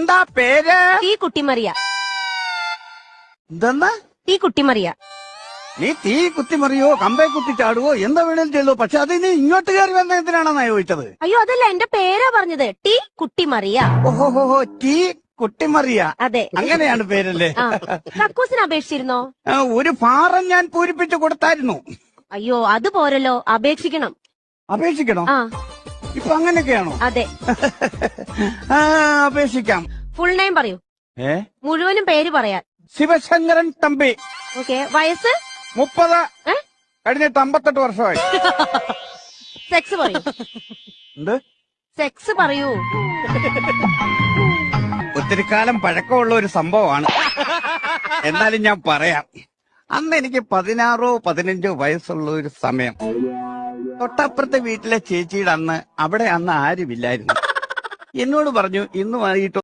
എന്താ പേര്? തീ കുട്ടിമറിയ. എന്തെന്നാ? തീ കുട്ടിമറിയ. നീ തീ കുത്തിമറിയോ കമ്പേ കുത്തി ചാടുവോ എന്താ വേണേലും ചെയ്തോ, പക്ഷെ അത് നീ ഇങ്ങോട്ട് കയറി വന്ന എന്തിനാണെന്നാ ചോദിച്ചത്? അയ്യോ അതല്ല, എന്റെ പേരാ പറഞ്ഞത്. ടീ കുട്ടിമറിയ. ഓഹോ, തീ കുട്ടിമറിയ. അതെ, അങ്ങനെയാണ് പേരല്ലേ? കക്കൂസിന് അപേക്ഷിച്ചിരുന്നോ? ഒരു ഫാറം ഞാൻ പൂരിപ്പിച്ചു കൊടുത്തായിരുന്നു. അയ്യോ അത് പോരല്ലോ, അപേക്ഷിക്കണം. അപേക്ഷിക്കണോ? ആ ഇപ്പൊ അങ്ങനെയൊക്കെയാണോ? അതെ. അപേക്ഷിക്കാം. ഫുൾ നെയിം പറയൂ. മുഴുവനും പേര് പറയാൻ. ശിവശങ്കരൻ തമ്പി. ഓക്കെ. വയസ്സ്? 30. കഴിഞ്ഞിട്ട് 58 വർഷമായി. സെക്സ് പറയൂ. എന്ത് സെക്സ് പറയൂ? ഒത്തിരി കാലം പഴക്കമുള്ള ഒരു സംഭവമാണ്, എന്നാലും ഞാൻ പറയാം. അന്ന് എനിക്ക് 16 15 വയസ്സുള്ള ഒരു സമയം. തൊട്ടപ്പുറത്തെ വീട്ടിലെ ചേച്ചിയുടെ അവിടെ അന്ന് ആരുമില്ലായിരുന്നു. എന്നോട് പറഞ്ഞു ഇന്ന് വൈകിട്ട്